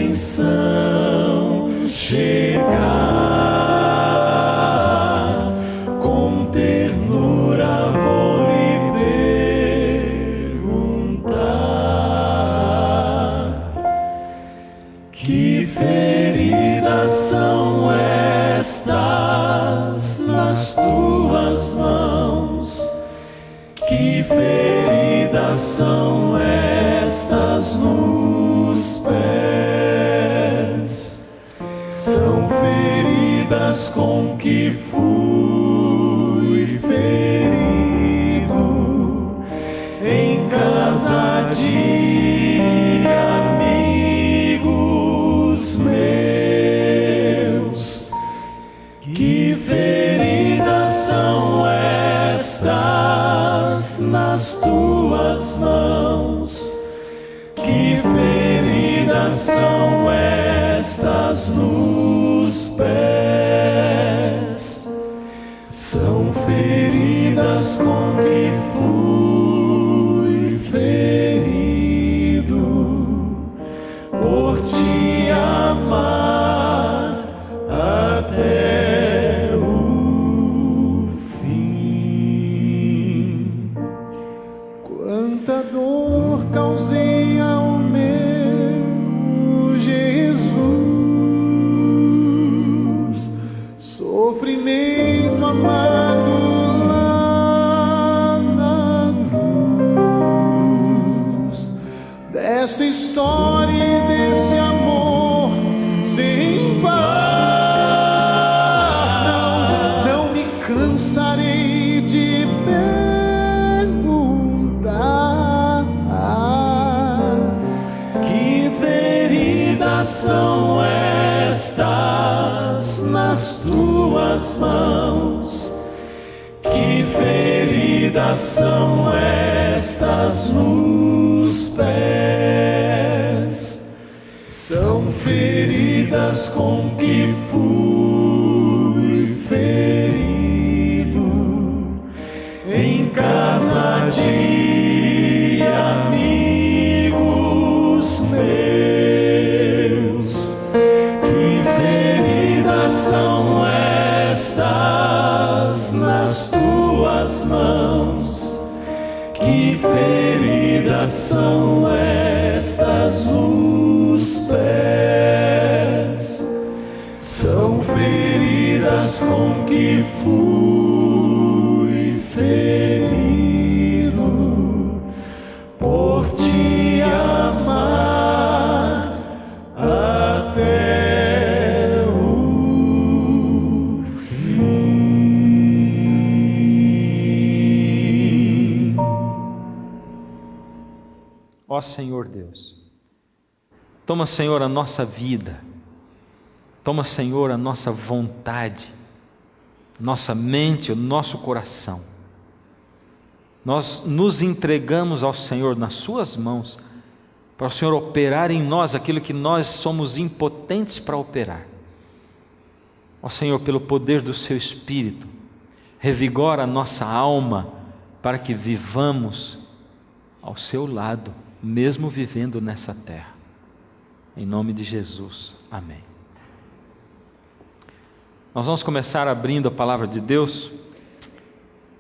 redenção chegar, com ternura vou lhe perguntar: que feridas são estas nas tuas mãos? Que feridas são estas nos pés? São feridas com que fui ferido em casa de amigos meus. Que feridas são estas nas tuas mãos? Que feridas são estas nos pés? São feridas com que fui ferido por te amar até o fim. Quanta dor causei ao meu Jesus, sofrimento amargo lá na cruz, dessa história e desse amor sem par. Não me cansarei de perguntar: que feridas são estas nas tuas mãos? Que feridas são estas nos pés? São feridas com que fui ferido em casa de amigos meus. Que feridas são estas nas tuas mãos? Que feridas são estas nos pés? São feridas com que fui ferido por te amar até o fim. Ó Senhor Deus, toma, Senhor, a nossa vida, toma, Senhor, a nossa vontade, nossa mente, o nosso coração. Nós nos entregamos ao Senhor nas suas mãos, para o Senhor operar em nós aquilo que nós somos impotentes para operar. Ó Senhor, pelo poder do seu Espírito, revigora a nossa alma, para que vivamos ao seu lado, mesmo vivendo nessa terra. Em nome de Jesus, amém. Nós vamos começar abrindo a palavra de Deus,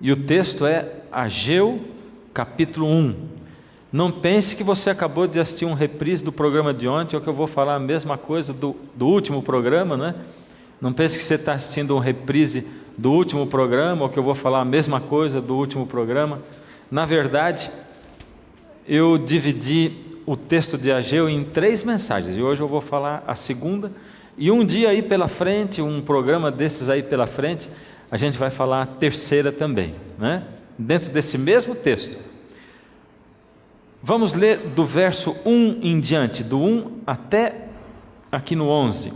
e o texto é Ageu, capítulo 1. Não pense que você acabou de assistir um reprise do programa de ontem, ou que eu vou falar a mesma coisa do último programa, né? Não pense que você está assistindo um reprise do último programa, ou que eu vou falar a mesma coisa do último programa. Na verdade, eu dividi o texto de Ageu em 3 mensagens, e hoje eu vou falar a segunda, e um dia aí pela frente, um programa desses aí pela frente, a gente vai falar a terceira também, né? Dentro desse mesmo texto. Vamos ler do verso 1 em diante, do 1 até aqui no 11.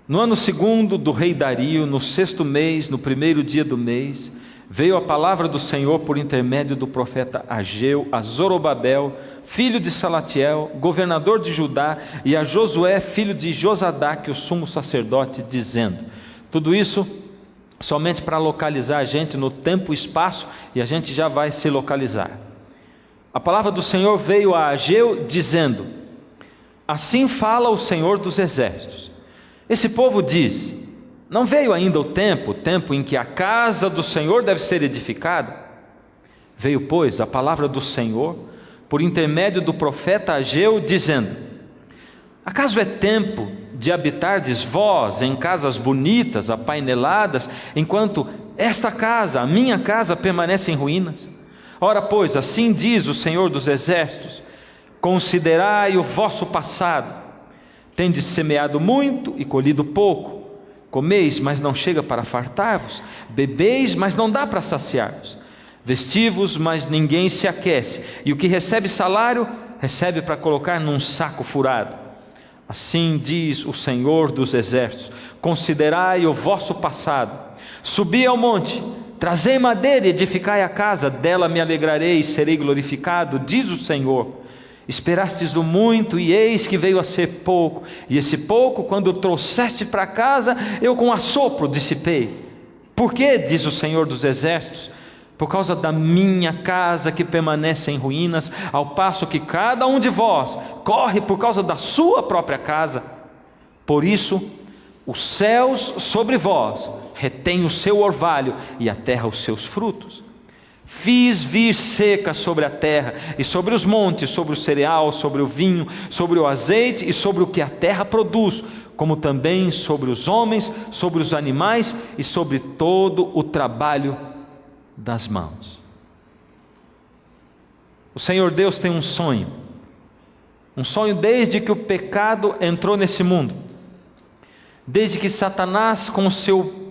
No ano 2º do rei Dario, no 6º mês, no 1º dia do mês, veio a palavra do Senhor por intermédio do profeta Ageu a Zorobabel, filho de Salatiel, governador de Judá, e a Josué, filho de Josadaque, o sumo sacerdote, dizendo: tudo isso somente para localizar a gente no tempo e espaço, e a gente já vai se localizar. A palavra do Senhor veio a Ageu dizendo: Assim fala o Senhor dos Exércitos. Esse povo diz: não veio ainda o tempo em que a casa do Senhor deve ser edificada? Veio, pois, a palavra do Senhor por intermédio do profeta Ageu, dizendo: acaso é tempo de habitardes vós em casas bonitas, apaineladas, enquanto esta casa, a minha casa, permanece em ruínas? Ora, pois, assim diz o Senhor dos Exércitos: considerai o vosso passado. Tendes semeado muito e colhido pouco. Comeis, mas não chega para fartar-vos. Bebeis, mas não dá para saciar-vos. Vestivos, mas ninguém se aquece. E o que recebe salário, recebe para colocar num saco furado. Assim diz o Senhor dos Exércitos: considerai o vosso passado. Subi ao monte, trazei madeira e edificai a casa, dela me alegrarei e serei glorificado, diz o Senhor. Esperastes o muito, e eis que veio a ser pouco, e esse pouco, quando trouxeste para casa, eu com assopro dissipei. Por quê, diz o Senhor dos Exércitos? Por causa da minha casa que permanece em ruínas, ao passo que cada um de vós corre por causa da sua própria casa. Por isso, os céus sobre vós retêm o seu orvalho, e a terra os seus frutos. Fiz vir seca sobre a terra, e sobre os montes, sobre o cereal, sobre o vinho, sobre o azeite e sobre o que a terra produz, como também sobre os homens, sobre os animais e sobre todo o trabalho das mãos. O Senhor Deus tem um sonho desde que o pecado entrou nesse mundo, desde que Satanás, com o seu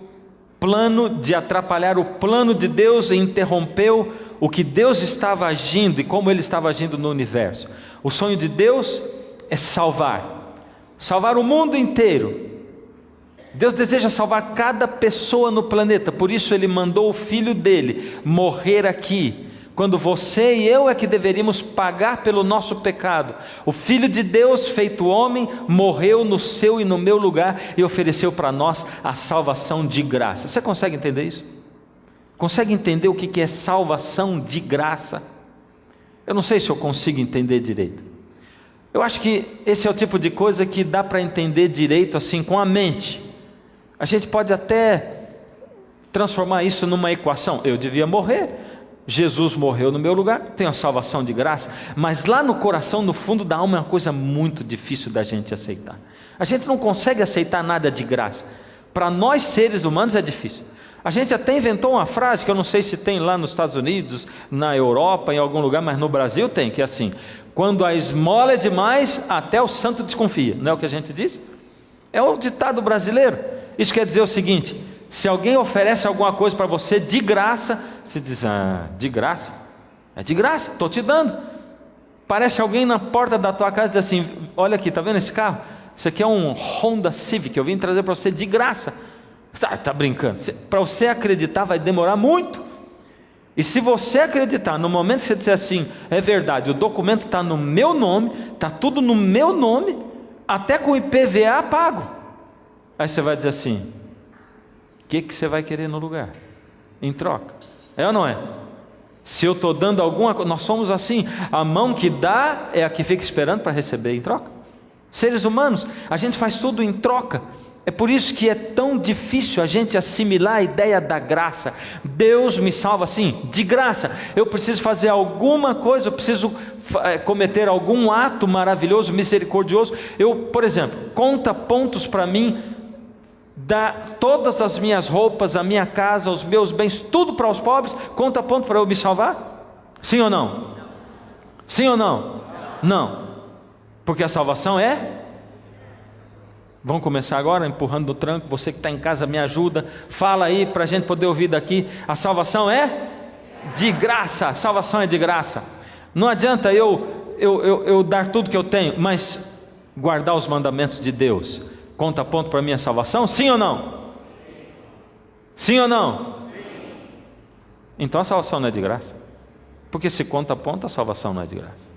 plano de atrapalhar o plano de Deus, interrompeu o que Deus estava agindo e como Ele estava agindo no universo. O sonho de Deus é salvar o mundo inteiro. Deus deseja salvar cada pessoa no planeta, por isso Ele mandou o Filho dele morrer aqui, quando você e eu é que deveríamos pagar pelo nosso pecado. O Filho de Deus, feito homem, morreu no seu e no meu lugar e ofereceu para nós a salvação de graça. Você consegue entender isso? Consegue entender o que é salvação de graça? Eu não sei se eu consigo entender direito. Eu acho que esse é o tipo de coisa que dá para entender direito assim com a mente. A gente pode até transformar isso numa equação. Eu devia morrer, Jesus morreu no meu lugar, tenho a salvação de graça. Mas lá no coração, no fundo da alma, é uma coisa muito difícil da gente aceitar. A gente não consegue aceitar nada de graça. Para nós seres humanos é difícil. A gente até inventou uma frase que eu não sei se tem lá nos Estados Unidos, na Europa, em algum lugar, mas no Brasil tem, que é assim: quando a esmola é demais, até o santo desconfia. Não é o que a gente diz? É o ditado brasileiro. Isso quer dizer o seguinte: se alguém oferece alguma coisa para você de graça, você diz: ah, de graça? É de graça, estou te dando. Parece alguém na porta da tua casa e diz assim: olha aqui, está vendo esse carro? Isso aqui é um Honda Civic, eu vim trazer para você de graça. Está brincando? Para você acreditar vai demorar muito. E se você acreditar, no momento que você disser assim: é verdade, o documento está no meu nome, está tudo no meu nome, até com o IPVA pago. Aí você vai dizer assim: o que você vai querer no lugar? Em troca? É ou não é? Se eu estou dando alguma coisa, nós somos assim, a mão que dá é a que fica esperando para receber em troca. Seres humanos, a gente faz tudo em troca. É por isso que é tão difícil a gente assimilar a ideia da graça. Deus me salva assim, de graça. Eu preciso fazer alguma coisa, eu preciso cometer algum ato maravilhoso, misericordioso. Eu, por exemplo, conta pontos para mim, dá todas as minhas roupas, a minha casa, os meus bens, tudo para os pobres, conta ponto para eu me salvar? Sim ou não? Sim ou não? Não. Porque a salvação é... Vamos começar agora, empurrando no tranco. Você que está em casa, me ajuda. Fala aí para a gente poder ouvir daqui. A salvação é de graça. A salvação é de graça. Não adianta eu dar tudo que eu tenho, mas guardar os mandamentos de Deus conta ponto para a minha salvação? Sim ou não? Sim ou não? Então a salvação não é de graça. Porque se conta ponto, a salvação não é de graça.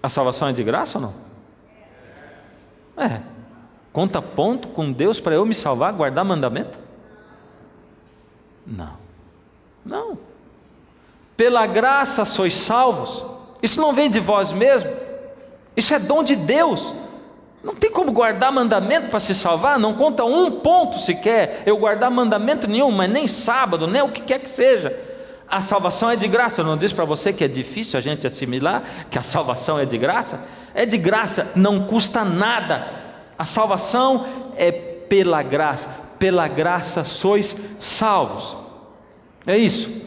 A salvação é de graça ou não? Conta ponto com Deus para eu me salvar, guardar mandamento? Não. Pela graça sois salvos. Isso não vem de vós mesmos, Isso é dom de Deus. Não tem como guardar mandamento para se salvar. Não conta um ponto sequer eu guardar mandamento nenhum, mas nem sábado, nem o que quer que seja. A salvação é de graça. Eu não disse para você que é difícil a gente assimilar que a salvação é de graça? É de graça, não custa nada. A salvação é pela graça sois salvos. É isso.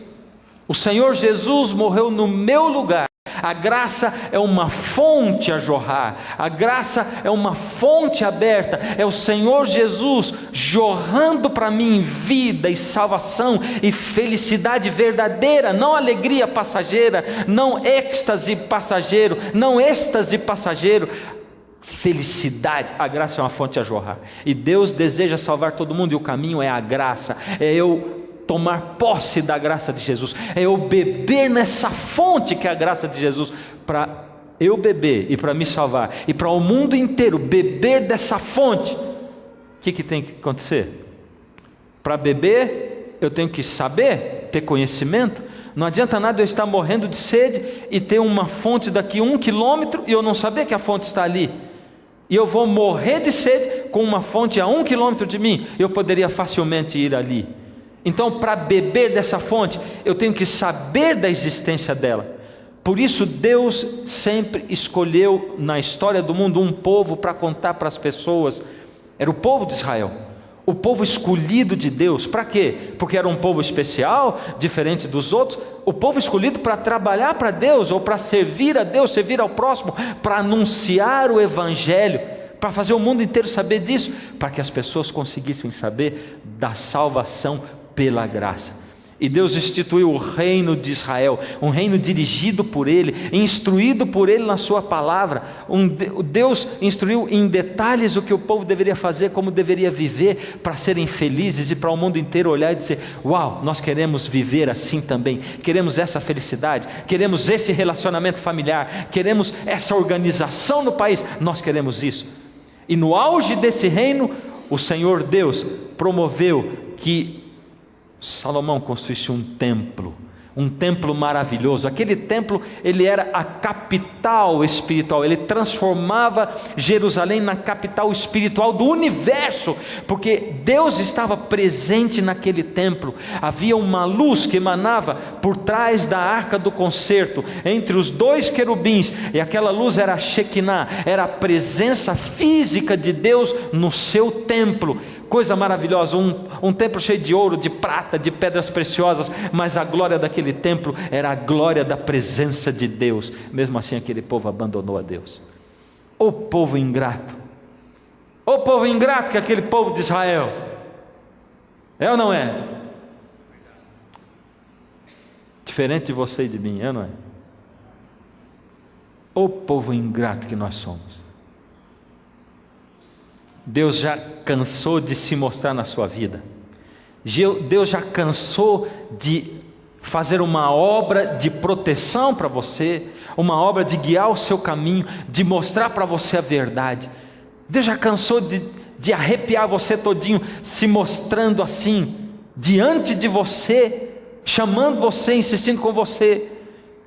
O Senhor Jesus morreu no meu lugar. A graça é uma fonte a jorrar, a graça é uma fonte aberta, é o Senhor Jesus jorrando para mim vida e salvação e felicidade verdadeira, não alegria passageira, não êxtase passageiro, não êxtase passageiro, felicidade. A graça é uma fonte a jorrar, e Deus deseja salvar todo mundo, e o caminho é a graça, é eu tomar posse da graça de Jesus, é eu beber nessa fonte que é a graça de Jesus, para eu beber e para me salvar, e para o mundo inteiro beber dessa fonte. O que tem que acontecer? Para beber eu tenho que saber, ter conhecimento. Não adianta nada eu estar morrendo de sede e ter uma fonte daqui 1 quilômetro e eu não saber que a fonte está ali, e eu vou morrer de sede com uma fonte a 1 quilômetro de mim. Eu poderia facilmente ir ali. Então, para beber dessa fonte, eu tenho que saber da existência dela. Por isso Deus sempre escolheu na história do mundo um povo para contar para as pessoas. Era o povo de Israel, o povo escolhido de Deus. Para quê? Porque era um povo especial, diferente dos outros. O povo escolhido para trabalhar para Deus, ou para servir a Deus, servir ao próximo, para anunciar o Evangelho, para fazer o mundo inteiro saber disso, para que as pessoas conseguissem saber da salvação pela graça. E Deus instituiu o reino de Israel, um reino dirigido por Ele, instruído por Ele na sua palavra. Deus instruiu em detalhes o que o povo deveria fazer, como deveria viver para serem felizes, e para o mundo inteiro olhar e dizer: uau, nós queremos viver assim também, queremos essa felicidade, queremos esse relacionamento familiar, queremos essa organização no país, nós queremos isso. E no auge desse reino, o Senhor Deus promoveu que Salomão construísse um templo maravilhoso. Aquele templo, ele era a capital espiritual, ele transformava Jerusalém na capital espiritual do universo, porque Deus estava presente naquele templo. Havia uma luz que emanava por trás da arca do concerto, entre os 2 querubins, e aquela luz era a Shekinah, era a presença física de Deus no seu templo. Coisa maravilhosa, um templo cheio de ouro, de prata, de pedras preciosas, mas a glória daquele templo era a glória da presença de Deus. Mesmo assim aquele povo abandonou a Deus. O povo ingrato, o povo ingrato que é aquele povo de Israel. É ou não é? Diferente de você e de mim, é ou não é? O povo ingrato que nós somos. Deus já cansou de se mostrar na sua vida. Deus já cansou de fazer uma obra de proteção para você, uma obra de guiar o seu caminho, de mostrar para você a verdade. Deus já cansou de arrepiar você todinho, se mostrando assim, diante de você, chamando você, insistindo com você.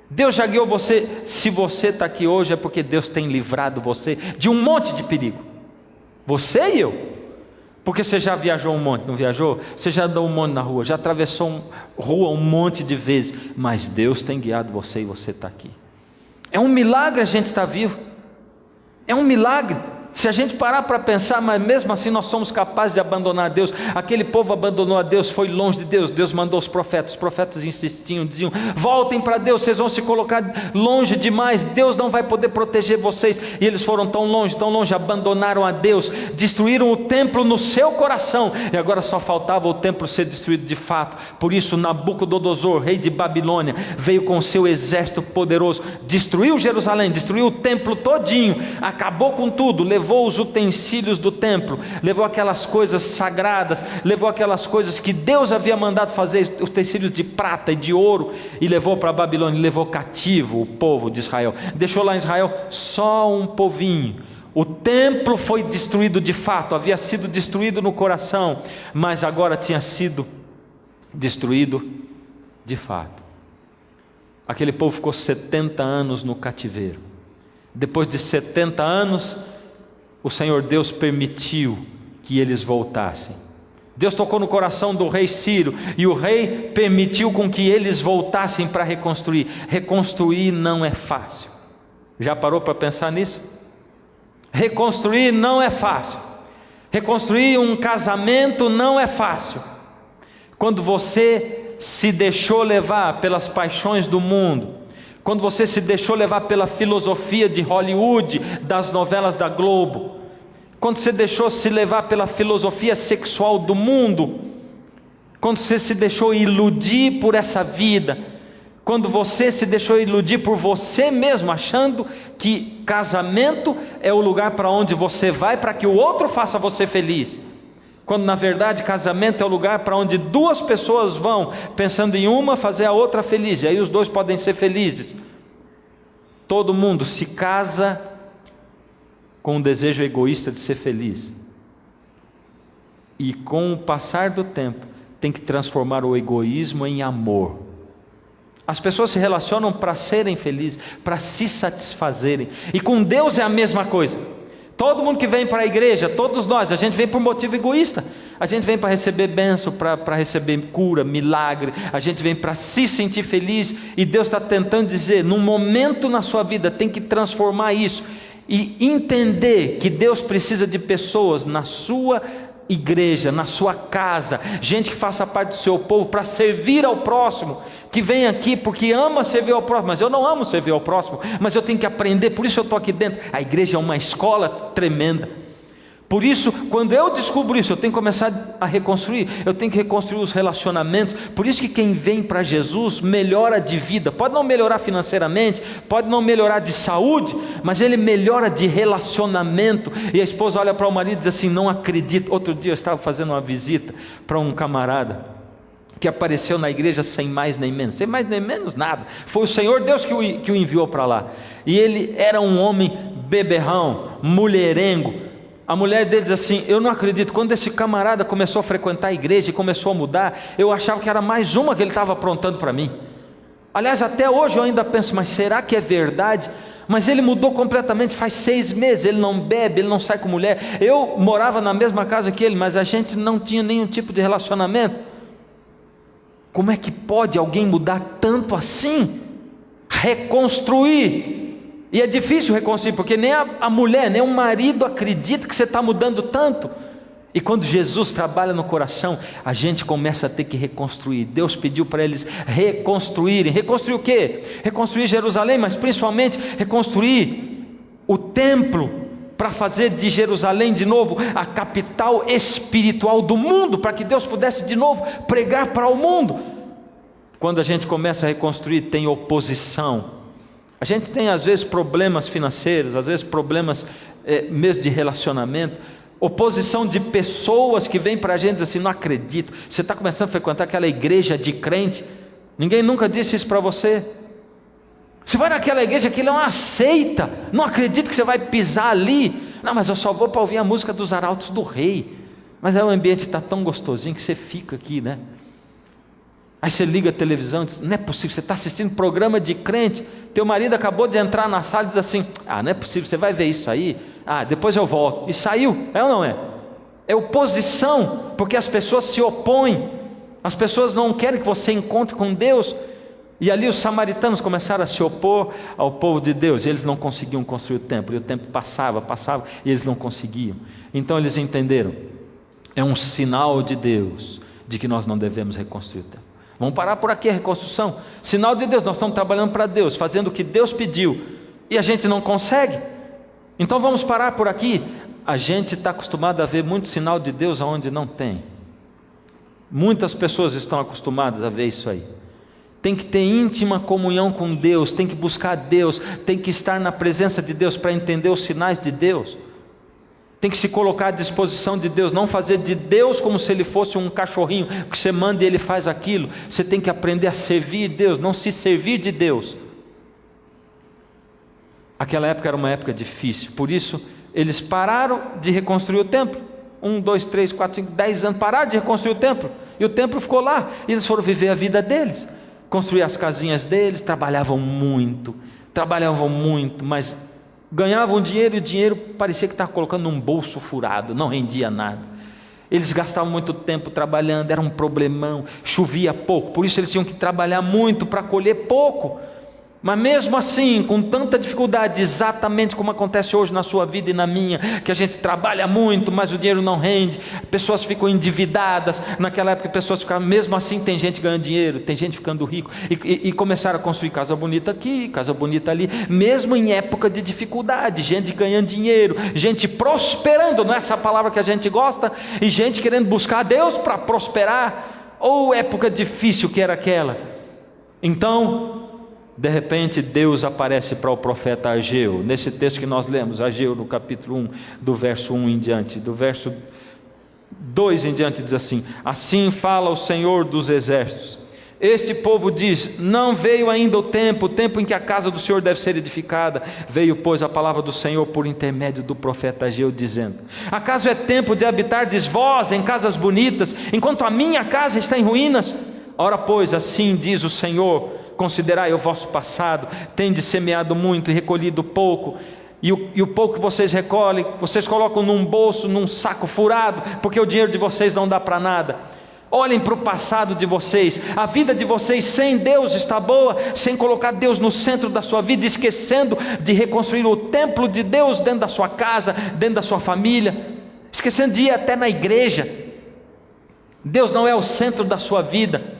Deus já guiou você. Se você está aqui hoje é porque Deus tem livrado você de um monte de perigo. Você e eu, porque você já viajou um monte, não viajou? Você já andou um monte na rua, já atravessou rua um monte de vezes, mas Deus tem guiado você e você está aqui. É um milagre a gente estar vivo, é um milagre. Se a gente parar para pensar, mas mesmo assim nós somos capazes de abandonar Deus. Aquele povo abandonou a Deus, foi longe de Deus. Deus mandou os profetas insistiam, diziam: voltem para Deus, vocês vão se colocar longe demais, Deus não vai poder proteger vocês. E eles foram tão longe, abandonaram a Deus, destruíram o templo no seu coração, e agora só faltava o templo ser destruído de fato. Por isso Nabucodonosor, rei de Babilônia, veio com o seu exército poderoso, destruiu Jerusalém, destruiu o templo todinho, acabou com tudo, levou os utensílios do templo, levou aquelas coisas sagradas, levou aquelas coisas que Deus havia mandado fazer, utensílios de prata e de ouro, e levou para a Babilônia, levou cativo o povo de Israel, deixou lá em Israel só um povinho. O templo foi destruído de fato, havia sido destruído no coração, mas agora tinha sido destruído de fato. Aquele povo ficou 70 anos no cativeiro. Depois de 70 anos, o Senhor Deus permitiu que eles voltassem. Deus tocou no coração do rei Ciro, e o rei permitiu com que eles voltassem para reconstruir. Reconstruir não é fácil. Já parou para pensar nisso? Reconstruir não é fácil. Reconstruir um casamento não é fácil. Quando você se deixou levar pelas paixões do mundo, quando você se deixou levar pela filosofia de Hollywood, das novelas da Globo, quando você deixou se levar pela filosofia sexual do mundo, quando você se deixou iludir por essa vida, quando você se deixou iludir por você mesmo, achando que casamento é o lugar para onde você vai para que o outro faça você feliz, quando na verdade casamento é o lugar para onde duas pessoas vão, pensando em uma fazer a outra feliz, e aí os dois podem ser felizes. Todo mundo se casa com um desejo egoísta de ser feliz, e com o passar do tempo tem que transformar o egoísmo em amor. As pessoas se relacionam para serem felizes, para se satisfazerem, e com Deus é a mesma coisa. Todo mundo que vem para a igreja, todos nós, a gente vem por motivo egoísta. A gente vem para receber bênção, para receber cura, milagre. A gente vem para se sentir feliz, e Deus está tentando dizer, num momento na sua vida, tem que transformar isso, e entender que Deus precisa de pessoas na sua igreja, na sua casa, gente que faça parte do seu povo, para servir ao próximo, que vem aqui porque ama servir ao próximo. Mas eu não amo servir ao próximo, mas eu tenho que aprender, por isso eu estou aqui dentro. A igreja é uma escola tremenda. Por isso, quando eu descubro isso, eu tenho que começar a reconstruir, eu tenho que reconstruir os relacionamentos. Por isso que quem vem para Jesus melhora de vida. Pode não melhorar financeiramente, pode não melhorar de saúde, mas ele melhora de relacionamento. E a esposa olha para o marido e diz assim, não acredito. Outro dia eu estava fazendo uma visita para um camarada que apareceu na igreja sem mais nem menos, sem mais nem menos nada. Foi o Senhor Deus que o enviou para lá. E ele era um homem beberrão, mulherengo. A mulher dele diz assim, eu não acredito, quando esse camarada começou a frequentar a igreja e começou a mudar, eu achava que era mais uma que ele estava aprontando para mim. Aliás, até hoje eu ainda penso, mas será que é verdade? Mas ele mudou completamente, faz 6 meses, ele não bebe, ele não sai com mulher. Eu morava na mesma casa que ele, mas a gente não tinha nenhum tipo de relacionamento. Como é que pode alguém mudar tanto assim? Reconstruir. E é difícil reconstruir, porque nem a mulher, nem o marido acredita que você está mudando tanto. E quando Jesus trabalha no coração, a gente começa a ter que reconstruir. Deus pediu para eles reconstruírem. Reconstruir o quê? Reconstruir Jerusalém, mas principalmente reconstruir o templo, para fazer de Jerusalém de novo a capital espiritual do mundo, para que Deus pudesse de novo pregar para o mundo. Quando a gente começa a reconstruir, tem oposição. A gente tem às vezes problemas financeiros, às vezes problemas mesmo de relacionamento, oposição de pessoas que vêm para a gente e dizem assim, não acredito, você está começando a frequentar aquela igreja de crente, ninguém nunca disse isso para você. Você vai naquela igreja, aquilo é uma seita, não acredito que você vai pisar ali. Não, mas eu só vou para ouvir a música dos arautos do rei. Mas o ambiente está tão gostosinho que você fica aqui, né? Aí você liga a televisão e diz, não é possível, você está assistindo programa de crente, teu marido acabou de entrar na sala e diz assim, não é possível, você vai ver isso aí, depois eu volto, e saiu, é ou não é? É oposição, porque as pessoas se opõem, as pessoas não querem que você encontre com Deus. E ali os samaritanos começaram a se opor ao povo de Deus, e eles não conseguiam construir o templo, e o tempo passava, e eles não conseguiam. Então eles entenderam, é um sinal de Deus, de que nós não devemos reconstruir o templo. Vamos parar por aqui a reconstrução, sinal de Deus, nós estamos trabalhando para Deus, fazendo o que Deus pediu, e a gente não consegue, então vamos parar por aqui. A gente está acostumado a ver muito sinal de Deus onde não tem, muitas pessoas estão acostumadas a ver isso aí. Tem que ter íntima comunhão com Deus, tem que buscar Deus, tem que estar na presença de Deus para entender os sinais de Deus, tem que se colocar à disposição de Deus, não fazer de Deus como se ele fosse um cachorrinho, que você manda e ele faz aquilo. Você tem que aprender a servir Deus, não se servir de Deus. Aquela época era uma época difícil, por isso eles pararam de reconstruir o templo, 1, 2, 3, 4, 5, 10 anos, pararam de reconstruir o templo, e o templo ficou lá, e eles foram viver a vida deles, construir as casinhas deles, trabalhavam muito, mas ganhavam dinheiro e o dinheiro parecia que estava colocando num bolso furado, não rendia nada. Eles gastavam muito tempo trabalhando, era um problemão, chovia pouco, por isso eles tinham que trabalhar muito para colher pouco. Mas mesmo assim, com tanta dificuldade, exatamente como acontece hoje na sua vida e na minha, que a gente trabalha muito, mas o dinheiro não rende, pessoas ficam endividadas. Naquela época pessoas ficavam, mesmo assim tem gente ganhando dinheiro, tem gente ficando rico, e começaram a construir casa bonita aqui, casa bonita ali, mesmo em época de dificuldade, gente ganhando dinheiro, gente prosperando, não é essa palavra que a gente gosta, e gente querendo buscar a Deus para prosperar. Ou época difícil que era aquela. Então, de repente Deus aparece para o profeta Ageu, nesse texto que nós lemos, Ageu no capítulo 1, do verso 1 em diante, do verso 2 em diante diz assim: assim fala o Senhor dos exércitos, este povo diz, não veio ainda o tempo em que a casa do Senhor deve ser edificada. Veio, pois, a palavra do Senhor por intermédio do profeta Ageu, dizendo: acaso é tempo de habitardes vós em casas bonitas, enquanto a minha casa está em ruínas? Ora, pois, assim diz o Senhor: considerai o vosso passado, tendes semeado muito e recolhido pouco, e o pouco que vocês recolhem, vocês colocam num bolso, num saco furado, porque o dinheiro de vocês não dá para nada. Olhem para o passado de vocês, a vida de vocês sem Deus está boa, sem colocar Deus no centro da sua vida, esquecendo de reconstruir o templo de Deus dentro da sua casa, dentro da sua família, esquecendo de ir até na igreja. Deus não é o centro da sua vida.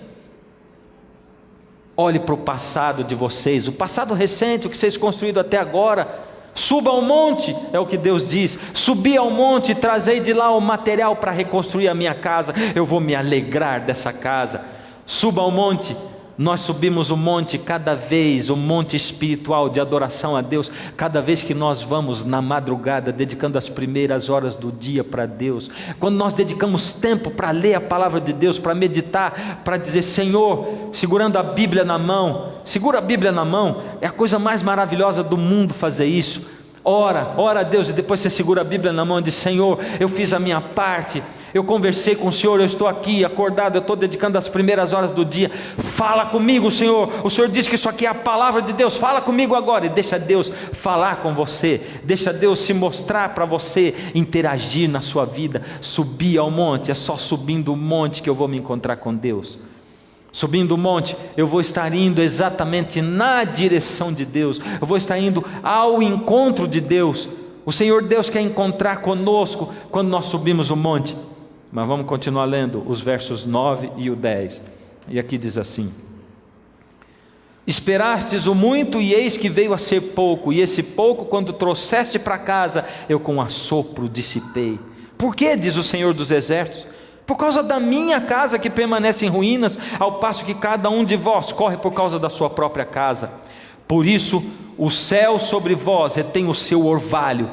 Olhe para o passado de vocês, o passado recente, o que vocês construíram até agora. Suba ao monte, é o que Deus diz: subi ao monte e trazei de lá o material para reconstruir a minha casa, eu vou me alegrar dessa casa. Suba ao monte. Nós subimos o monte cada vez, o monte espiritual de adoração a Deus, cada vez que nós vamos na madrugada, dedicando as primeiras horas do dia para Deus, quando nós dedicamos tempo para ler a palavra de Deus, para meditar, para dizer: Senhor, segurando a Bíblia na mão, segura a Bíblia na mão, é a coisa mais maravilhosa do mundo fazer isso. Ora a Deus, e depois você segura a Bíblia na mão e diz: Senhor, eu fiz a minha parte, eu conversei com o Senhor, eu estou aqui acordado, eu estou dedicando as primeiras horas do dia, fala comigo, Senhor. O Senhor diz que isso aqui é a palavra de Deus, fala comigo agora. E deixa Deus falar com você, deixa Deus se mostrar para você, interagir na sua vida. Subir ao monte, é só subindo o monte que eu vou me encontrar com Deus. Subindo o monte, eu vou estar indo exatamente na direção de Deus, eu vou estar indo ao encontro de Deus. O Senhor Deus quer encontrar conosco quando nós subimos o monte. Mas vamos continuar lendo os versos 9 e o 10, e aqui diz assim: esperastes o muito e eis que veio a ser pouco, e esse pouco quando trouxeste para casa, eu com assopro dissipei. Por que, diz o Senhor dos exércitos? Por causa da minha casa que permanece em ruínas, ao passo que cada um de vós corre por causa da sua própria casa. Por isso o céu sobre vós retém o seu orvalho,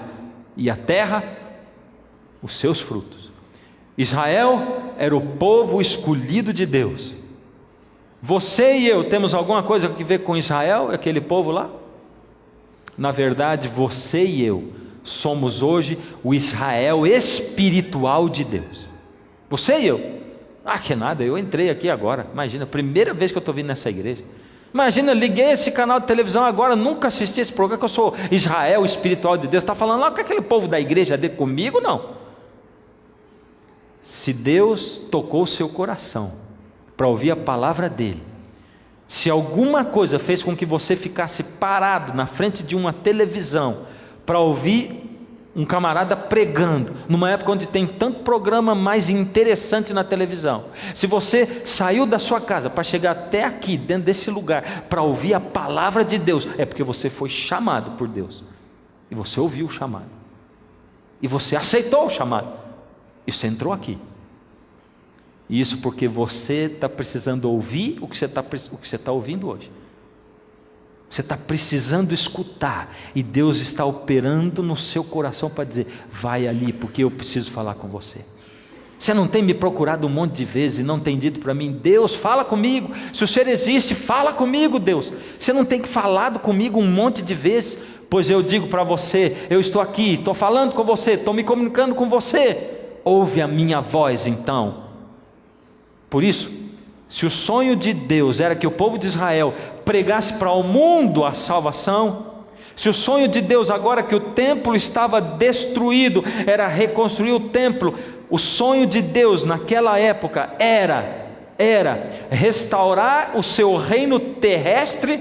e a terra os seus frutos. Israel era o povo escolhido de Deus. Você e eu temos alguma coisa a ver com Israel, aquele povo lá? Na verdade, você e eu somos hoje o Israel espiritual de Deus. Você e eu. Que nada, eu entrei aqui agora. Imagina, primeira vez que eu estou vindo nessa igreja. Imagina, liguei esse canal de televisão agora, nunca assisti esse programa, que eu sou Israel espiritual de Deus. Está falando lá com aquele povo da igreja dele comigo? Não. Se Deus tocou o seu coração para ouvir a palavra dele, se alguma coisa fez com que você ficasse parado na frente de uma televisão para ouvir um camarada pregando, numa época onde tem tanto programa mais interessante na televisão, se você saiu da sua casa para chegar até aqui, dentro desse lugar, para ouvir a palavra de Deus, é porque você foi chamado por Deus, e você ouviu o chamado, e você aceitou o chamado, e você entrou aqui. Isso porque você está precisando ouvir o que você está ouvindo hoje. Você está precisando escutar, e Deus está operando no seu coração para dizer: vai ali, porque eu preciso falar com você. Você não tem me procurado um monte de vezes e não tem dito para mim: Deus, fala comigo. Se o Senhor existe, fala comigo, Deus. Você não tem falado comigo um monte de vezes? Pois eu digo para você: eu estou aqui, estou falando com você, estou me comunicando com você. Ouve a minha voz então. Por isso, se o sonho de Deus era que o povo de Israel pregasse para o mundo a salvação, Se o sonho de Deus, agora que o templo estava destruído, era reconstruir o templo, o sonho de Deus naquela época era restaurar o seu reino terrestre.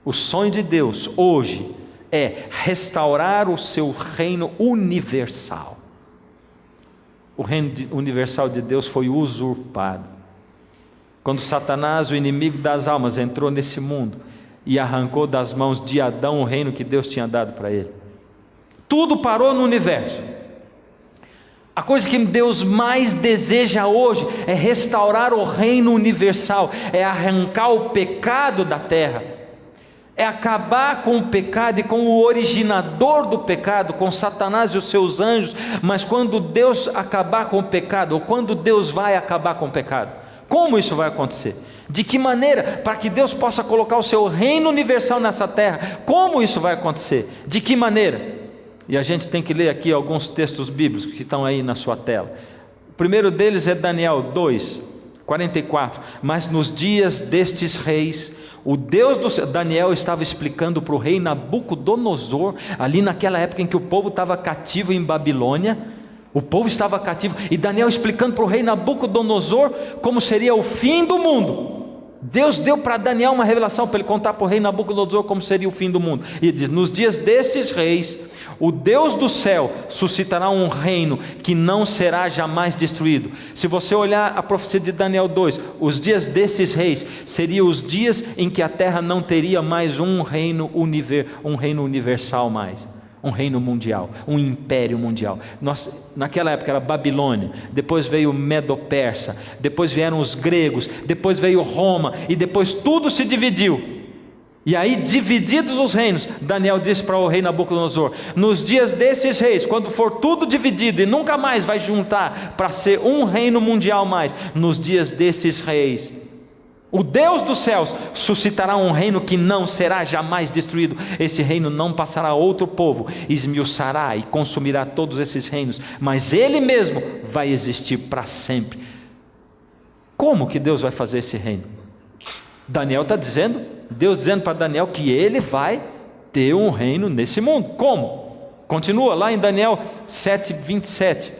O sonho de Deus hoje é restaurar o seu reino universal. O reino universal de Deus foi usurpado quando Satanás, o inimigo das almas, entrou nesse mundo e arrancou das mãos de Adão o reino que Deus tinha dado para ele. Tudo parou no universo. A coisa que Deus mais deseja hoje é restaurar o reino universal, é arrancar o pecado da terra, é acabar com o pecado e com o originador do pecado, com Satanás e os seus anjos. Mas quando Deus acabar com o pecado, ou quando Deus vai acabar com o pecado, como isso vai acontecer? De que maneira? Para que Deus possa colocar o seu reino universal nessa terra, como isso vai acontecer? De que maneira? E a gente tem que ler aqui alguns textos bíblicos que estão aí na sua tela. O primeiro deles é Daniel 2, 44. Mas nos dias destes reis, o Deus do céu... Daniel estava explicando para o rei Nabucodonosor, ali naquela época em que o povo estava cativo em Babilônia. O povo estava cativo, e Daniel explicando para o rei Nabucodonosor como seria o fim do mundo. Deus deu para Daniel uma revelação para ele contar para o rei Nabucodonosor como seria o fim do mundo. E diz: nos dias desses reis, o Deus do céu suscitará um reino que não será jamais destruído. Se você olhar a profecia de Daniel 2, os dias desses reis seriam os dias em que a terra não teria mais um reino universal mais. Um reino mundial, um império mundial. Naquela época era Babilônia, depois veio Medo-Persa, depois vieram os gregos, depois veio Roma, e depois tudo se dividiu. E aí, divididos os reinos, Daniel disse para o rei Nabucodonosor: nos dias desses reis, quando for tudo dividido e nunca mais vai juntar para ser um reino mundial mais, nos dias desses reis, o Deus dos céus suscitará um reino que não será jamais destruído. Esse reino não passará a outro povo, esmiuçará e consumirá todos esses reinos, mas ele mesmo vai existir para sempre. Como que Deus vai fazer esse reino? Daniel está dizendo, Deus dizendo para Daniel que ele vai ter um reino nesse mundo. Como? Continua lá em Daniel 7, 27.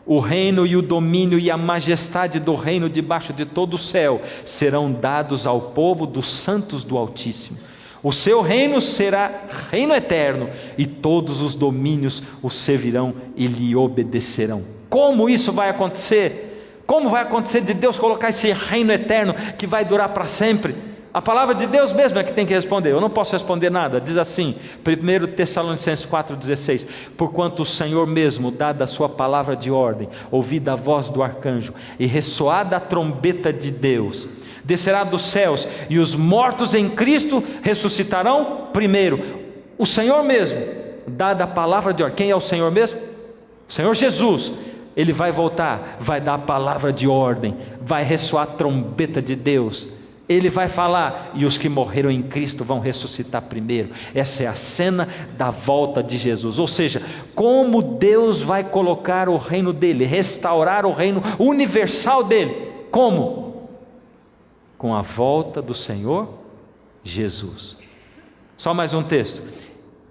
O reino e o domínio e a majestade do reino debaixo de todo o céu serão dados ao povo dos santos do Altíssimo. O seu reino será reino eterno, e todos os domínios o servirão e lhe obedecerão. Como isso vai acontecer? Como vai acontecer de Deus colocar esse reino eterno que vai durar para sempre? A palavra de Deus mesmo é que tem que responder. Eu não posso responder nada. Diz assim, 1 Tessalonicenses 4,16: porquanto o Senhor mesmo, dada a sua palavra de ordem, ouvida a voz do arcanjo e ressoada a trombeta de Deus, descerá dos céus, e os mortos em Cristo ressuscitarão primeiro. O Senhor mesmo, dada a palavra de ordem. Quem é o Senhor mesmo? O Senhor Jesus. Ele vai voltar, vai dar a palavra de ordem, vai ressoar a trombeta de Deus. Ele vai falar, e os que morreram em Cristo vão ressuscitar primeiro. Essa é a cena da volta de Jesus. Ou seja, como Deus vai colocar o reino dele, restaurar o reino universal dele. Como? Com a volta do Senhor Jesus. Só mais um texto.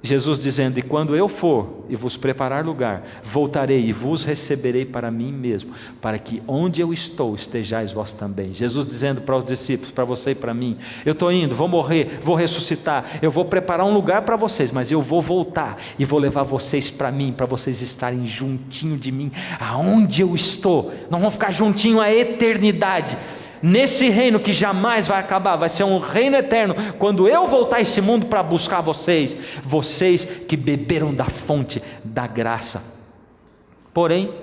Jesus dizendo: e quando eu for e vos preparar lugar, voltarei e vos receberei para mim mesmo, para que onde eu estou estejais vós também. Jesus dizendo para os discípulos, para você e para mim: eu estou indo, vou morrer, vou ressuscitar, eu vou preparar um lugar para vocês, mas eu vou voltar e vou levar vocês para mim, para vocês estarem juntinho de mim, aonde eu estou. Nós vamos ficar juntinho a eternidade. Nesse reino que jamais vai acabar, vai ser um reino eterno, quando eu voltar a esse mundo para buscar vocês, vocês que beberam da fonte da graça. Porém,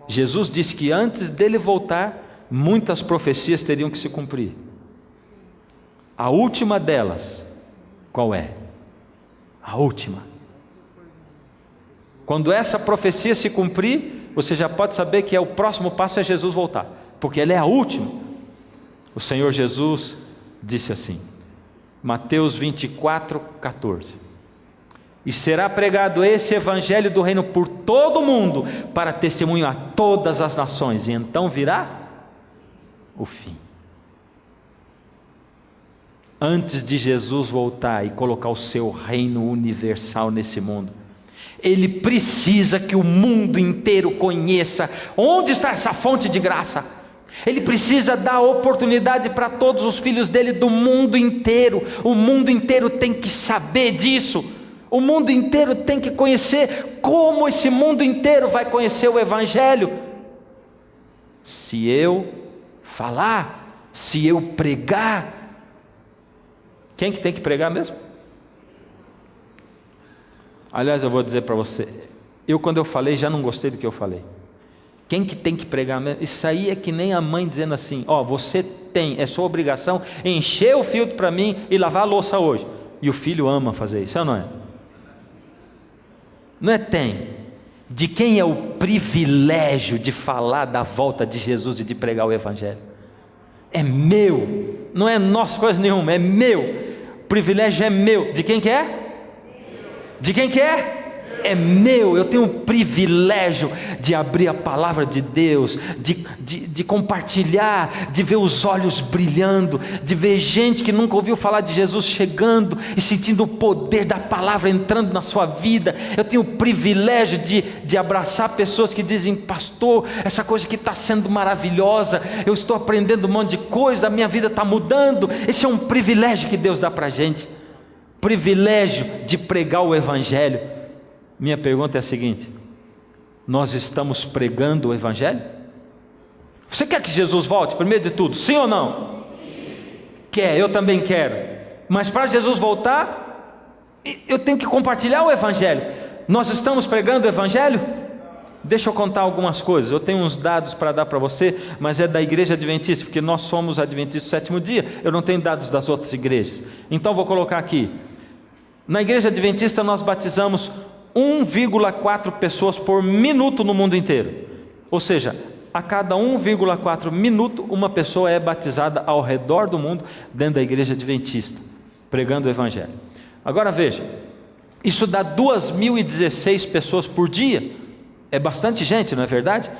Jesus disse que antes dele voltar, muitas profecias teriam que se cumprir. A última delas, qual é? A última. Quando essa profecia se cumprir, você já pode saber que o próximo passo é Jesus voltar, porque ela é a última. O Senhor Jesus disse assim, Mateus 24, 14: e será pregado esse evangelho do reino por todo o mundo, para testemunho a todas as nações, e então virá o fim. antes de Jesus voltar e colocar o seu reino universal nesse mundo. Ele precisa que o mundo inteiro conheça onde está essa fonte de graça. Ele precisa dar oportunidade para todos os filhos dele do mundo inteiro. O mundo inteiro tem que saber disso. O mundo inteiro tem que conhecer. Como esse mundo inteiro vai conhecer o Evangelho? Se eu falar, se eu pregar. Quem que tem que pregar mesmo? Aliás, eu vou dizer para você, quando eu falei já não gostei do que eu falei. Quem que tem que pregar mesmo? Isso aí é que nem a mãe dizendo assim, você tem, é sua obrigação encher o filtro para mim e lavar a louça hoje. E o filho ama fazer isso, não é? Não é tem. De quem é o privilégio de falar da volta de Jesus e de pregar o Evangelho? É meu, não é nossa coisa nenhuma, é meu. O privilégio é meu. De quem que é? De quem que é? É meu. Eu tenho o privilégio de abrir a palavra de Deus, de compartilhar, de ver os olhos brilhando, de ver gente que nunca ouviu falar de Jesus chegando e sentindo o poder da palavra entrando na sua vida. Eu tenho o privilégio de abraçar pessoas que dizem, pastor, essa coisa aqui está sendo maravilhosa, eu estou aprendendo um monte de coisa, a minha vida está mudando. Esse é um privilégio que Deus dá para a gente, privilégio de pregar o Evangelho. Minha pergunta é a seguinte: nós estamos pregando o Evangelho? Você quer que Jesus volte, primeiro de tudo, sim ou não? Sim. Quer, eu também quero. Mas para Jesus voltar, eu tenho que compartilhar o Evangelho. Nós estamos pregando o Evangelho? Deixa eu contar algumas coisas. Eu tenho uns dados para dar para você, mas é da igreja adventista, porque nós somos adventistas do sétimo dia. Eu não tenho dados das outras igrejas. Então vou colocar aqui. Na igreja adventista nós batizamos 1,4 pessoas por minuto no mundo inteiro. Ou seja, a cada 1,4 minuto uma pessoa é batizada ao redor do mundo, dentro da igreja adventista, pregando o Evangelho. Agora veja, isso dá 2.016 pessoas por dia. É bastante gente, não é verdade?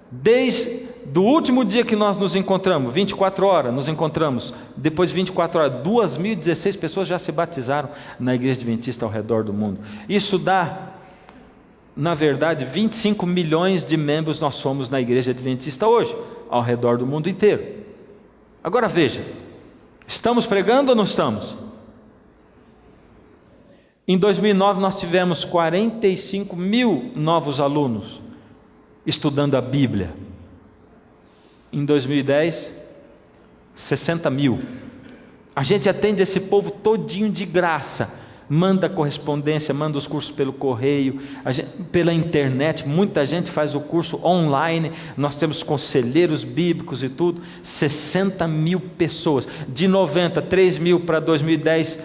Desde o último dia que nós nos encontramos, 24 horas nos encontramos, depois de 24 horas, 2.016 pessoas já se batizaram na igreja adventista ao redor do mundo. Isso dá, na verdade, 25 milhões de membros nós somos na igreja adventista hoje, ao redor do mundo inteiro. Agora veja, estamos pregando ou não estamos? Em 2009 nós tivemos 45 mil novos alunos estudando a Bíblia. Em 2010, 60 mil. A gente atende esse povo todinho de graça. Manda correspondência, manda os cursos pelo correio, pela internet. Muita gente faz o curso online. Nós temos conselheiros bíblicos e tudo. 60 mil pessoas. De 90, 3 mil para 2010,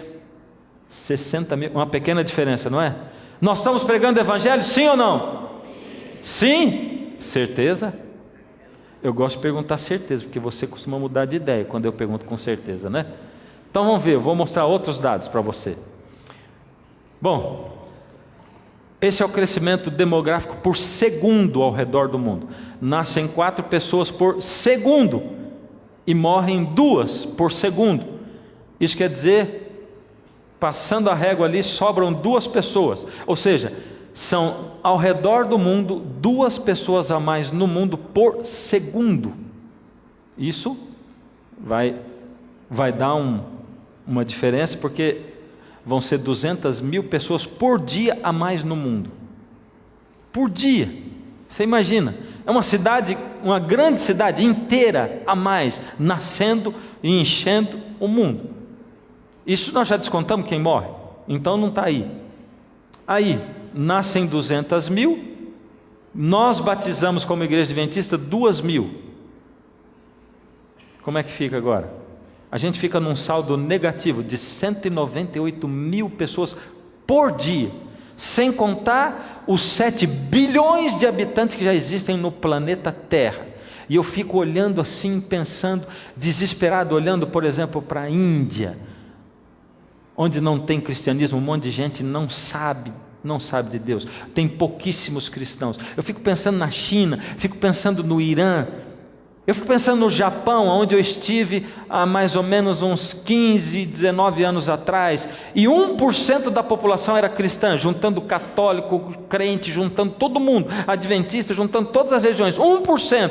60 mil. Uma pequena diferença, não é? Nós estamos pregando o Evangelho, sim ou não? Sim? Certeza? Eu gosto de perguntar certeza, porque você costuma mudar de ideia quando eu pergunto com certeza, né? Então vamos ver, eu vou mostrar outros dados para você. Bom, esse é o crescimento demográfico por segundo ao redor do mundo. Nascem 4 pessoas por segundo e morrem 2 por segundo. Isso quer dizer, passando a régua ali, sobram 2 pessoas. Ou seja, são ao redor do mundo 2 pessoas a mais no mundo por segundo. Isso vai dar uma diferença, porque vão ser 200 mil pessoas por dia a mais no mundo. Por dia. Você imagina, é uma cidade, uma grande cidade inteira a mais, nascendo e enchendo o mundo. Isso nós já descontamos quem morre, então não está aí. Aí, nascem 200 mil, nós batizamos como igreja adventista 2.000. Como é que fica agora? A gente fica num saldo negativo de 198 mil pessoas por dia, sem contar os 7 bilhões de habitantes que já existem no planeta Terra. E eu fico olhando assim, pensando, desesperado, olhando, por exemplo, para a Índia, onde não tem cristianismo, um monte de gente não sabe de Deus, tem pouquíssimos cristãos. Eu fico pensando na China, fico pensando no Irã, Eu fico pensando no Japão, onde eu estive há mais ou menos uns 15, 19 anos atrás, e 1% da população era cristã, juntando católico, crente, juntando todo mundo, adventista, juntando todas as religiões, 1%.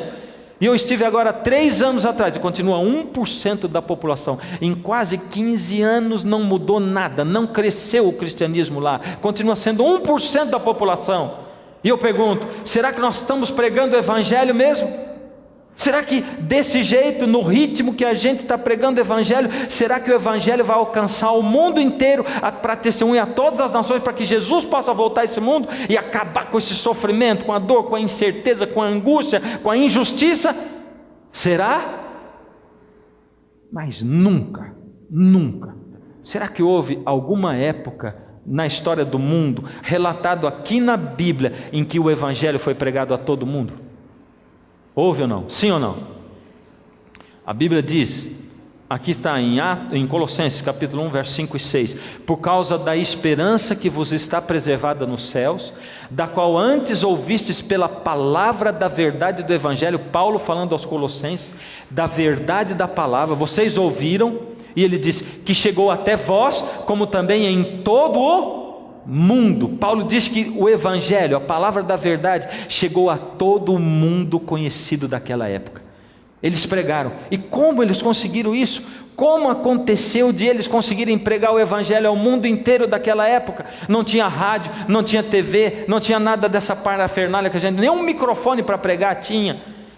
E eu estive agora 3 anos atrás, e continua 1% da população. Em quase 15 anos não mudou nada, não cresceu o cristianismo lá, continua sendo 1% da população. E eu pergunto, será que nós estamos pregando o evangelho mesmo? Será que desse jeito, no ritmo que a gente está pregando o evangelho, será que o evangelho vai alcançar o mundo inteiro para testemunhar a todas as nações, para que Jesus possa voltar a esse mundo e acabar com esse sofrimento, com a dor, com a incerteza, com a angústia, com a injustiça? Será? Mas nunca, nunca. Será que houve alguma época na história do mundo, relatado aqui na Bíblia, em que o evangelho foi pregado a todo mundo? Houve ou não? Sim ou não? A Bíblia diz, aqui está em Colossenses capítulo 1, versos 5 e 6, por causa da esperança que vos está preservada nos céus, da qual antes ouvistes pela palavra da verdade do evangelho. Paulo falando aos Colossenses, da verdade da palavra, vocês ouviram, e ele diz, que chegou até vós, como também em todo o mundo. Paulo diz que o evangelho, a palavra da verdade, chegou a todo o mundo conhecido daquela época. Eles pregaram. E como eles conseguiram isso? Como aconteceu de eles conseguirem pregar o evangelho ao mundo inteiro daquela época? Não tinha rádio, não tinha TV, não tinha nada dessa parafernália que a gente, nem um microfone para pregar tinha.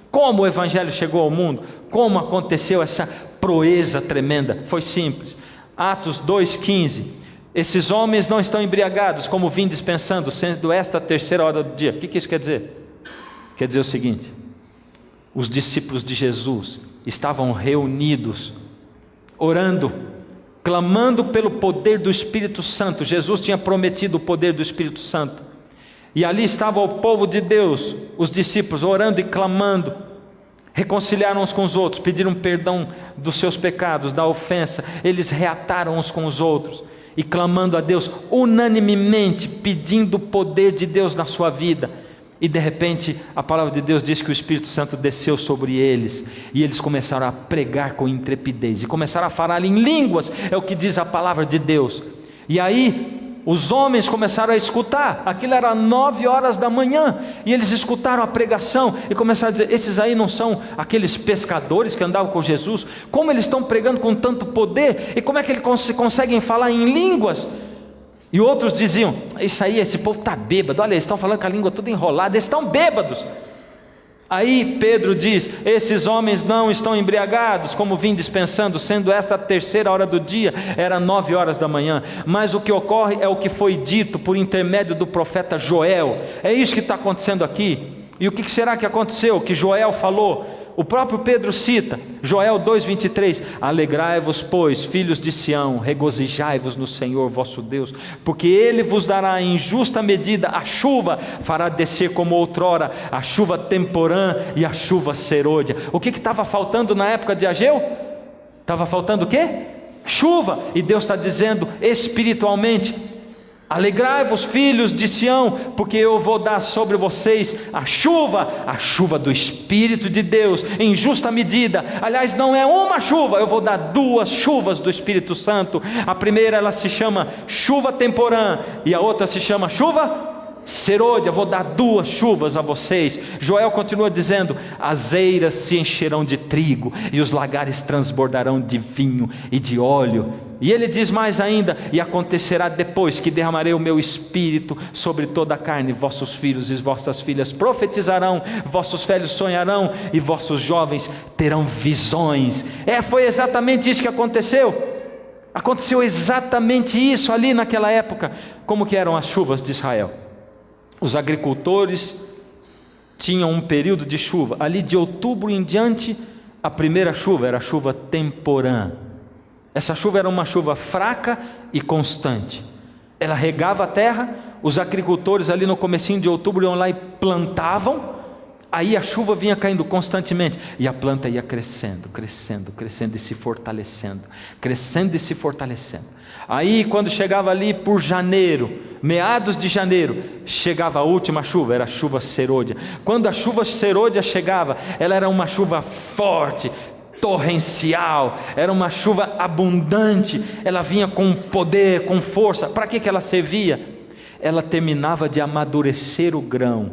Como o evangelho chegou ao mundo? Como aconteceu essa proeza tremenda? Foi simples. Atos 2,15. Esses homens não estão embriagados, como vim dispensando, sendo esta a terceira hora do dia. O que isso quer dizer? Quer dizer o seguinte: os discípulos de Jesus estavam reunidos, orando, clamando pelo poder do Espírito Santo. Jesus tinha prometido o poder do Espírito Santo, e ali estava o povo de Deus, os discípulos orando e clamando. Reconciliaram uns com os outros, pediram perdão dos seus pecados, da ofensa. Eles reataram uns com os outros e clamando a Deus unanimemente, pedindo o poder de Deus na sua vida. E de repente a palavra de Deus diz que o Espírito Santo desceu sobre eles, e eles começaram a pregar com intrepidez, e começaram a falar em línguas, é o que diz a palavra de Deus. E aí os homens começaram a escutar. Aquilo era 9 horas da manhã, e eles escutaram a pregação e começaram a dizer: esses aí não são aqueles pescadores que andavam com Jesus? Como eles estão pregando com tanto poder? E como é que eles conseguem falar em línguas? E outros diziam: isso aí, esse povo está bêbado, olha, eles estão falando com a língua toda enrolada, eles estão bêbados. Aí Pedro diz: esses homens não estão embriagados, como vim dispensando, sendo esta a terceira hora do dia. Era 9 horas da manhã. Mas o que ocorre é o que foi dito por intermédio do profeta Joel. É isso que está acontecendo aqui. E o que será que aconteceu? Que Joel falou. O próprio Pedro cita Joel 2,23: alegrai-vos, pois, filhos de Sião, regozijai-vos no Senhor vosso Deus, porque Ele vos dará em justa medida a chuva, fará descer como outrora a chuva temporã e a chuva serôdia. O que estava faltando na época de Ageu? Estava faltando o quê? Chuva. E Deus está dizendo espiritualmente: alegrai-vos, filhos de Sião, porque eu vou dar sobre vocês a chuva do Espírito de Deus, em justa medida. Aliás, não é uma chuva, eu vou dar 2 chuvas do Espírito Santo. A primeira, ela se chama chuva temporã, e a outra se chama chuva serôdia. Vou dar 2 chuvas a vocês. Joel continua dizendo: as eiras se encherão de trigo, e os lagares transbordarão de vinho e de óleo. E ele diz mais ainda: e acontecerá depois que derramarei o meu espírito sobre toda a carne, vossos filhos e vossas filhas profetizarão, vossos velhos sonharão, e vossos jovens terão visões. Foi exatamente isso que aconteceu. Aconteceu exatamente isso ali naquela época. Como que eram as chuvas de Israel? Os agricultores tinham um período de chuva, ali de outubro em diante. A primeira chuva era a chuva temporã. Essa chuva era uma chuva fraca e constante. Ela regava a terra. Os agricultores ali no comecinho de outubro iam lá e plantavam. Aí a chuva vinha caindo constantemente, e a planta ia crescendo, crescendo, crescendo e se fortalecendo, crescendo e se fortalecendo. Aí quando chegava ali por janeiro, meados de janeiro, chegava a última chuva, era a chuva serôdia. Quando a chuva serôdia chegava, ela era uma chuva forte, torrencial, era uma chuva abundante, ela vinha com poder, com força. Para que ela servia? Ela terminava de amadurecer o grão.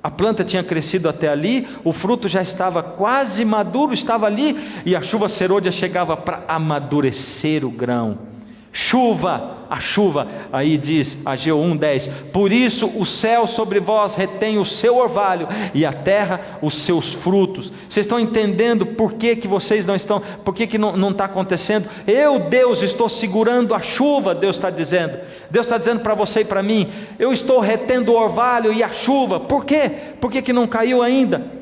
A planta tinha crescido até ali, o fruto já estava quase maduro, estava ali, e a chuva serôdia chegava para amadurecer o grão. Chuva, a chuva, aí diz Ageu 1:10, por isso o céu sobre vós retém o seu orvalho e a terra os seus frutos. Vocês estão entendendo por que vocês não estão, por que não está acontecendo? Eu, Deus, estou segurando a chuva, Deus está dizendo. Deus está dizendo para você e para mim, eu estou retendo o orvalho e a chuva. Por quê? Por que não caiu ainda?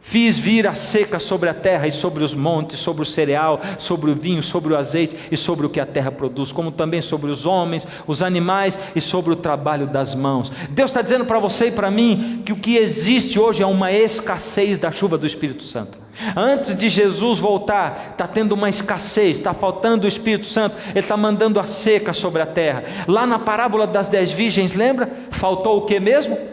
Fiz vir a seca sobre a terra e sobre os montes, sobre o cereal, sobre o vinho, sobre o azeite e sobre o que a terra produz, como também sobre os homens, os animais e sobre o trabalho das mãos. Deus está dizendo para você e para mim que o que existe hoje é uma escassez da chuva do Espírito Santo. Antes de Jesus voltar, está tendo uma escassez, está faltando o Espírito Santo, Ele está mandando a seca sobre a terra. Lá na parábola das 10 virgens, lembra? Faltou o que mesmo?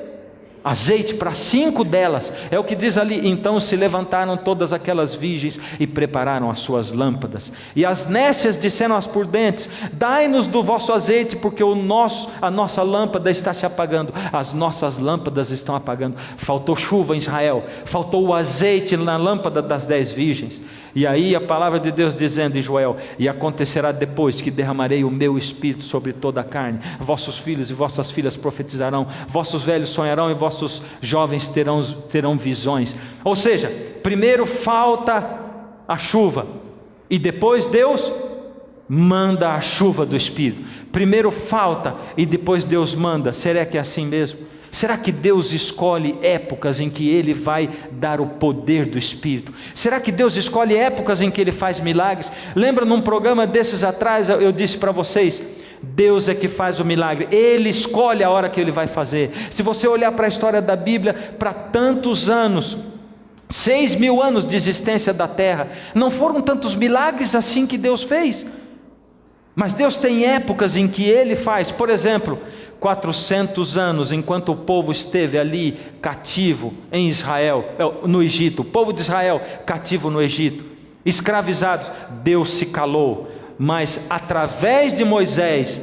Azeite para 5 delas, é o que diz ali. Então se levantaram todas aquelas virgens e prepararam as suas lâmpadas. E as nécias disseram às prudentes: dai-nos do vosso azeite, porque a nossa lâmpada está se apagando. As nossas lâmpadas estão apagando. Faltou chuva em Israel, faltou o azeite na lâmpada das 10 virgens. E aí a palavra de Deus dizendo em Joel: e acontecerá depois que derramarei o meu espírito sobre toda a carne, vossos filhos e vossas filhas profetizarão, vossos velhos sonharão e vossos jovens terão visões. Ou seja, primeiro falta a chuva, e depois Deus manda a chuva do Espírito. Primeiro falta e depois Deus manda. Será que é assim mesmo? Será que Deus escolhe épocas em que Ele vai dar o poder do Espírito? Será que Deus escolhe épocas em que Ele faz milagres? Lembra num programa desses atrás eu disse para vocês, Deus é que faz o milagre, Ele escolhe a hora que Ele vai fazer. Se você olhar para a história da Bíblia, para tantos anos, 6.000 anos de existência da terra, não foram tantos milagres assim que Deus fez. Mas Deus tem épocas em que Ele faz. Por exemplo, 400 anos, enquanto o povo esteve ali cativo em Israel, no Egito, o povo de Israel cativo no Egito, escravizados, Deus se calou. Mas através de Moisés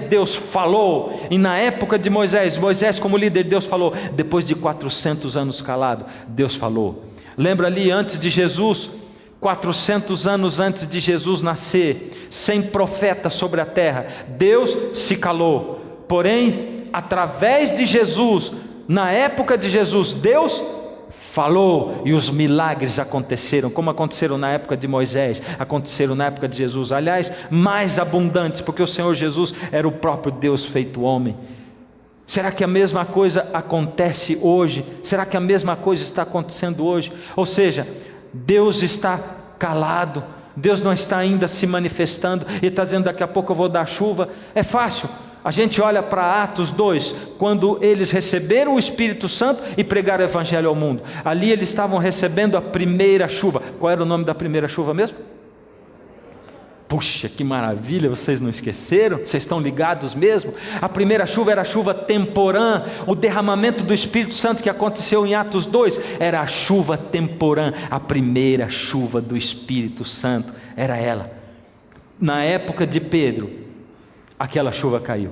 Deus falou. E na época de Moisés como líder, Deus falou. Depois de 400 anos calado, Deus falou. Lembra ali antes de Jesus, 400 anos antes de Jesus nascer, sem profeta sobre a terra, Deus se calou. Porém, através de Jesus, na época de Jesus, Deus falou, e os milagres aconteceram, como aconteceram na época de Moisés, aconteceram na época de Jesus. Aliás, mais abundantes, porque o Senhor Jesus era o próprio Deus feito homem. Será que a mesma coisa acontece hoje? Será que a mesma coisa está acontecendo hoje? Ou seja, Deus está calado, Deus não está ainda se manifestando, e está dizendo: daqui a pouco eu vou dar chuva. É fácil, a gente olha para Atos 2, quando eles receberam o Espírito Santo e pregaram o Evangelho ao mundo. Ali eles estavam recebendo a primeira chuva. Qual era o nome da primeira chuva mesmo? Puxa, que maravilha, vocês não esqueceram? Vocês estão ligados mesmo? A primeira chuva era a chuva temporã. O derramamento do Espírito Santo que aconteceu em Atos 2 era a chuva temporã. A primeira chuva do Espírito Santo era ela. Na época de Pedro, aquela chuva caiu.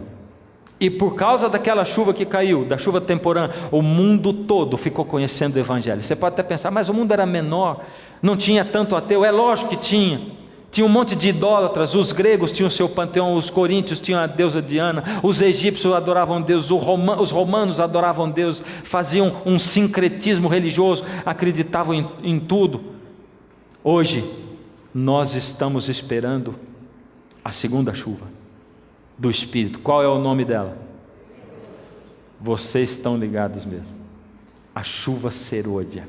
E por causa daquela chuva que caiu, da chuva temporã, o mundo todo ficou conhecendo o Evangelho. Você pode até pensar: mas o mundo era menor, não tinha tanto ateu. É lógico que tinha. Tinha um monte de idólatras. Os gregos tinham o seu panteão, os coríntios tinham a deusa Diana, os egípcios adoravam Deus, os romanos adoravam Deus, faziam um sincretismo religioso, acreditavam em tudo. Hoje, nós estamos esperando a segunda chuva do Espírito. Qual é o nome dela? Vocês estão ligados mesmo. A chuva serôdia.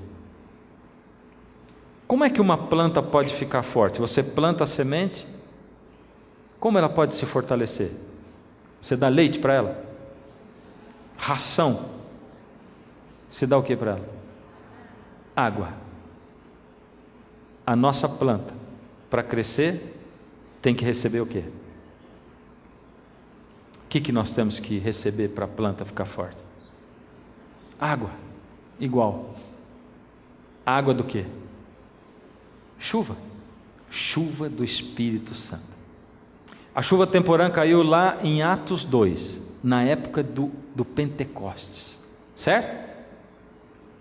Como é que uma planta pode ficar forte? Você planta a semente, como ela pode se fortalecer? Você dá leite para ela? Ração. Você dá o que para ela? Água. A nossa planta, para crescer, tem que receber o quê? O que nós temos que receber para a planta ficar forte? Água, igual. Água do quê? Chuva. Chuva do Espírito Santo. A chuva temporã caiu lá em Atos 2, na época do Pentecostes, certo?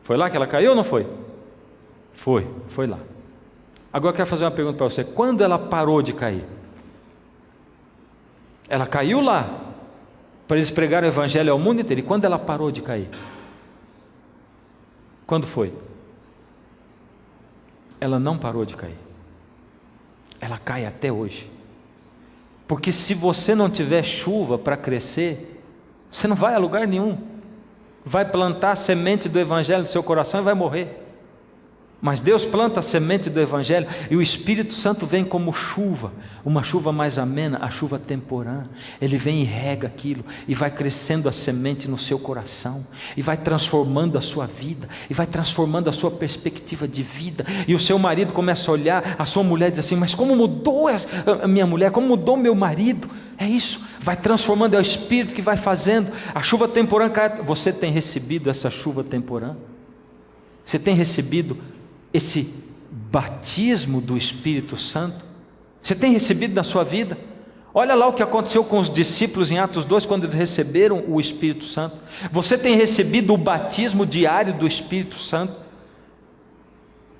Foi lá que ela caiu ou não foi? Foi lá. Agora eu quero fazer uma pergunta para você: quando ela parou de cair? Ela caiu lá para eles pregarem o evangelho ao mundo inteiro, e quando ela parou de cair? Quando foi? Ela não parou de cair. Ela cai até hoje. Porque se você não tiver chuva para crescer, você não vai a lugar nenhum. Vai plantar a semente do evangelho no seu coração e vai morrer. Mas Deus planta a semente do evangelho e o Espírito Santo vem como chuva, uma chuva mais amena, a chuva temporã. Ele vem e rega aquilo e vai crescendo a semente no seu coração e vai transformando a sua vida e vai transformando a sua perspectiva de vida. E o seu marido começa a olhar, a sua mulher diz assim: mas como mudou a minha mulher, como mudou meu marido? É isso, vai transformando, é o Espírito que vai fazendo. A chuva temporã cai. Você tem recebido essa chuva temporã? Você tem recebido esse batismo do Espírito Santo? Você tem recebido na sua vida? Olha lá o que aconteceu com os discípulos em Atos 2, quando eles receberam o Espírito Santo. Você tem recebido o batismo diário do Espírito Santo?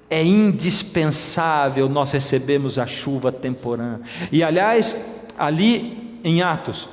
É indispensável nós recebermos a chuva temporã. E aliás, ali em Atos,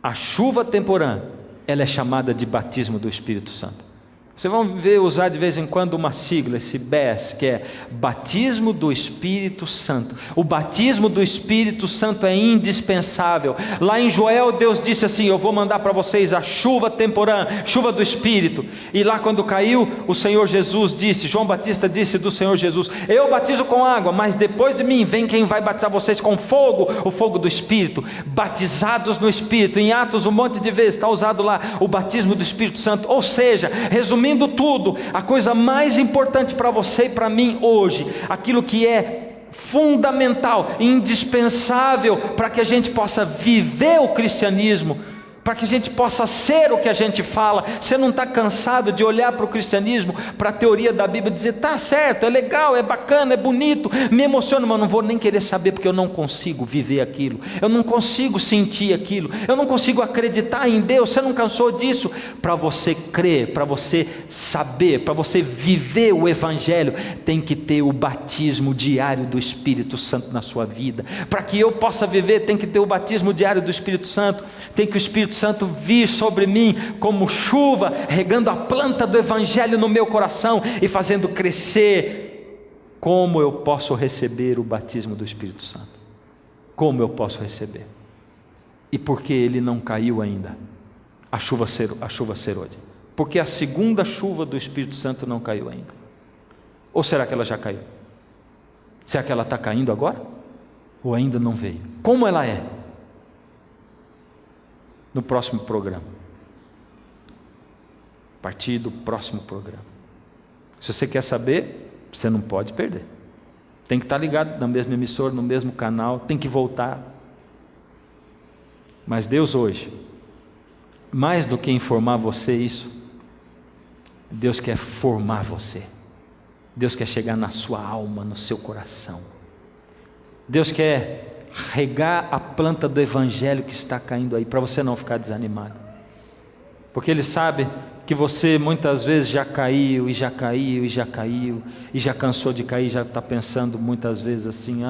a chuva temporã, ela é chamada de batismo do Espírito Santo. Vocês vão ver usar de vez em quando uma sigla, esse BES, que é Batismo do Espírito Santo. O batismo do Espírito Santo é indispensável. Lá em Joel, Deus disse assim: eu vou mandar para vocês a chuva temporã, chuva do Espírito. E lá quando caiu, o Senhor Jesus disse, João Batista disse do Senhor Jesus: eu batizo com água, mas depois de mim vem quem vai batizar vocês com fogo, o fogo do Espírito. Batizados no Espírito. Em Atos, um monte de vezes está usado lá o batismo do Espírito Santo. Ou seja, resumindo tudo, a coisa mais importante para você e para mim hoje, aquilo que é fundamental, indispensável para que a gente possa viver o cristianismo, para que a gente possa ser o que a gente fala. Você não está cansado de olhar para o cristianismo, para a teoria da Bíblia e dizer: está certo, é legal, é bacana, é bonito, me emociona, mas não vou nem querer saber, porque eu não consigo viver aquilo, eu não consigo sentir aquilo, eu não consigo acreditar em Deus. Você não cansou disso? Para você crer, para você saber, para você viver o evangelho, tem que ter o batismo diário do Espírito Santo na sua vida. Para que eu possa viver, tem que ter o batismo diário do Espírito Santo. Tem que o Espírito Santo vir sobre mim como chuva, regando a planta do evangelho no meu coração e fazendo crescer. Como eu posso receber o batismo do Espírito Santo? Como eu posso receber? E por que ele não caiu ainda? A chuva serode. Porque a segunda chuva do Espírito Santo não caiu ainda. Ou será que ela já caiu? Será que ela está caindo agora? Ou ainda não veio? Como ela é? No próximo programa. A partir do próximo programa. Se você quer saber, você não pode perder. Tem que estar ligado na mesma emissora, no mesmo canal, tem que voltar. Mas Deus hoje, mais do que informar você isso, Deus quer formar você. Deus quer chegar na sua alma, no seu coração. Deus quer regar a planta do evangelho que está caindo aí, para você não ficar desanimado, porque Ele sabe que você muitas vezes já caiu, e já caiu, e já caiu, e já cansou de cair, já está pensando muitas vezes assim: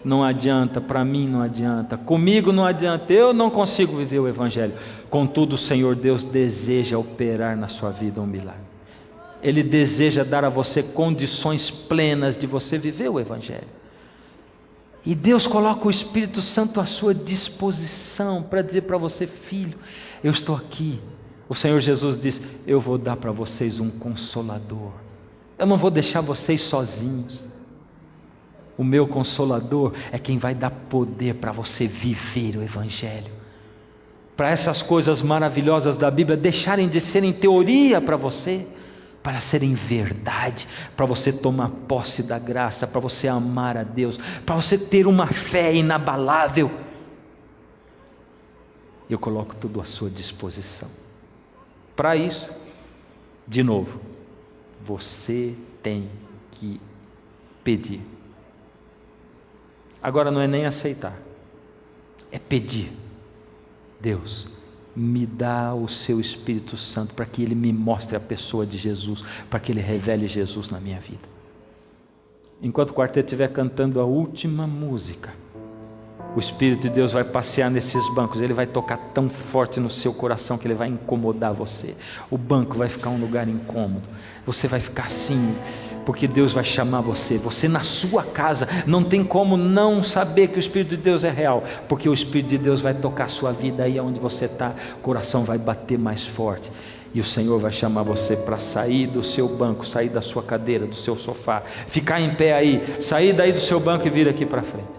não adianta, para mim não adianta, comigo não adianta, eu não consigo viver o evangelho. Contudo, o Senhor Deus deseja operar na sua vida um milagre. Ele deseja dar a você condições plenas de você viver o evangelho. E Deus coloca o Espírito Santo à sua disposição para dizer para você: filho, eu estou aqui. O Senhor Jesus diz: eu vou dar para vocês um consolador. Eu não vou deixar vocês sozinhos. O meu consolador é quem vai dar poder para você viver o evangelho, para essas coisas maravilhosas da Bíblia deixarem de serem teoria para você, para serem verdade, para você tomar posse da graça, para você amar a Deus, para você ter uma fé inabalável. Eu coloco tudo à sua disposição. Para isso, de novo, você tem que pedir. Agora não é nem aceitar, é pedir. Deus, me dá o seu Espírito Santo para que Ele me mostre a pessoa de Jesus, para que Ele revele Jesus na minha vida. Enquanto o quarteto estiver cantando a última música, o Espírito de Deus vai passear nesses bancos, Ele vai tocar tão forte no seu coração que Ele vai incomodar você. O banco vai ficar um lugar incômodo, você vai ficar assim, porque Deus vai chamar você. Você na sua casa não tem como não saber que o Espírito de Deus é real, porque o Espírito de Deus vai tocar a sua vida aí onde você está, o coração vai bater mais forte, e o Senhor vai chamar você para sair do seu banco, sair da sua cadeira, do seu sofá, ficar em pé aí, sair daí do seu banco e vir aqui para frente.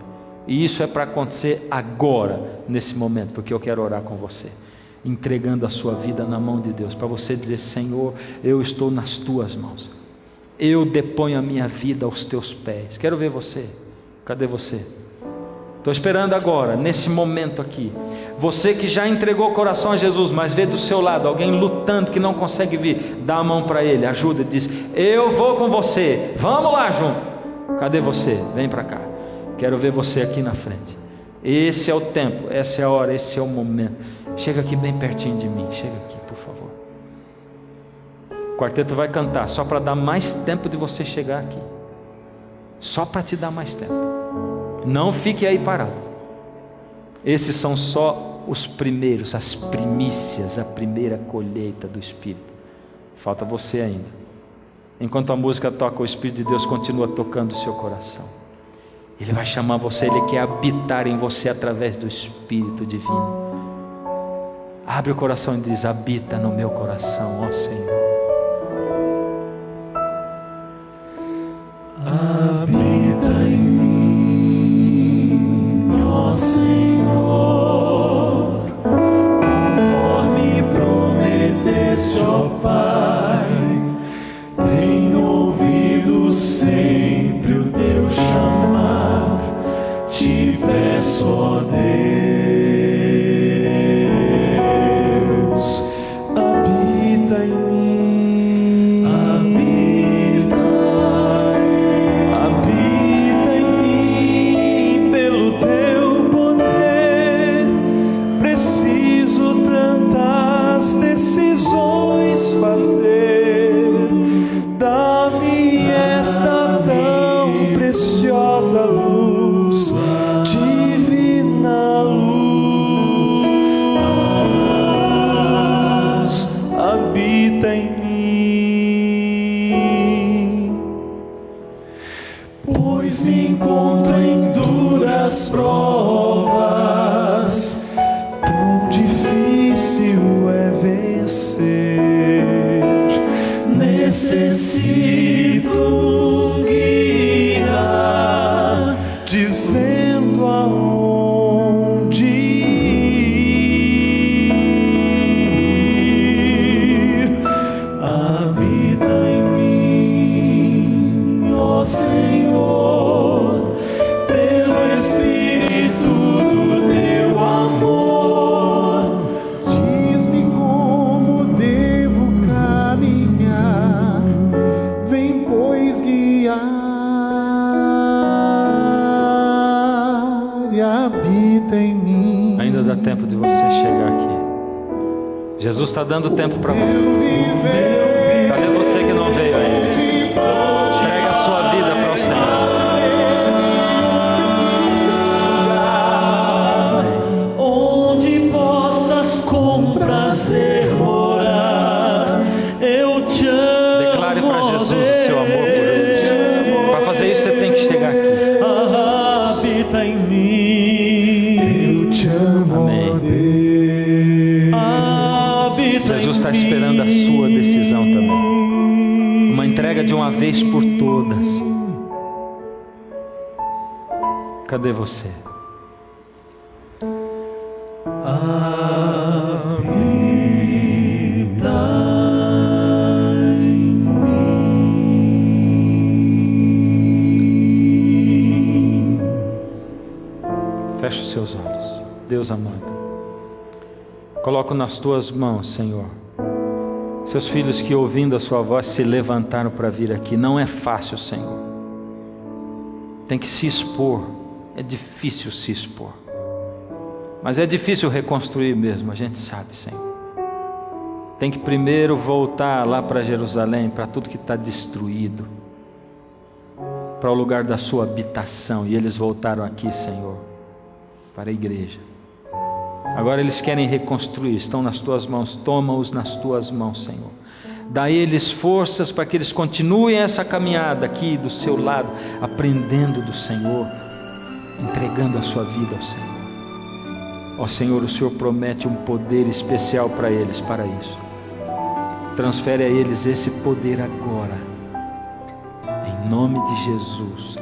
E isso é para acontecer agora, nesse momento, porque eu quero orar com você, entregando a sua vida na mão de Deus, para você dizer: Senhor, eu estou nas tuas mãos, eu deponho a minha vida aos teus pés. Quero ver você. Cadê você? Estou esperando agora, nesse momento aqui. Você que já entregou o coração a Jesus, mas vê do seu lado alguém lutando que não consegue vir, dá a mão para ele, ajuda, diz: eu vou com você, vamos lá junto. Cadê você? Vem para cá. Quero ver você aqui na frente. Esse é o tempo, essa é a hora, esse é o momento. Chega aqui bem pertinho de mim, chega aqui, por favor. O quarteto vai cantar só para dar mais tempo de você chegar aqui, só para te dar mais tempo. Não fique aí parado. Esses são só os primeiros, as primícias, a primeira colheita do Espírito. Falta você ainda. Enquanto a música toca, o Espírito de Deus continua tocando o seu coração. Ele vai chamar você, Ele quer habitar em você através do Espírito Divino. Abre o coração e diz: habita no meu coração, ó Senhor. Habita em mim, ó Senhor, conforme prometeste, ó Pai. Tenho ouvido sempre o teu chamar, te peço, ó Deus, habita em mim, habita em mim, pelo teu poder. Preciso tantas decisões fazer, dá-me esta tão preciosa luz, divina luz, habita em mim. Pois me encontro em duras provas, tão difícil é vencer. Necessito um guia, dizendo aonde ir. Habita em mim, ó Senhor, pelo Espírito do teu amor. Diz-me como devo caminhar, vem pois guiar, e habita em mim. Ainda dá tempo de você chegar aqui. Jesus está dando tempo para você. Cadê você que não veio ainda? Entrega a sua vida para o Senhor. Onde possas com prazer morar, eu te amo. Declare para Jesus o seu amor por Ele. Para fazer isso você tem que chegar aqui. Habita em mim, eu te amo. Amém. Habita Jesus em está mim. esperando a sua decisão também. Uma entrega de uma vez por todas. Cadê você? Habita em mim. Deus amado, coloco nas tuas mãos, Senhor, seus filhos que, ouvindo a sua voz, se levantaram para vir aqui. Não é fácil, Senhor, tem que se expor, é difícil se expor, mas é difícil reconstruir mesmo, a gente sabe, Senhor. Tem que primeiro voltar lá para Jerusalém, para tudo que está destruído, para o lugar da sua habitação, e eles voltaram aqui, Senhor, para a igreja. Agora eles querem reconstruir, estão nas tuas mãos, toma-os nas tuas mãos, Senhor. Dá a eles forças para que eles continuem essa caminhada aqui do seu lado, aprendendo do Senhor, entregando a sua vida ao Senhor. Ó Senhor, o Senhor promete um poder especial para eles, para isso. Transfere a eles esse poder agora, em nome de Jesus.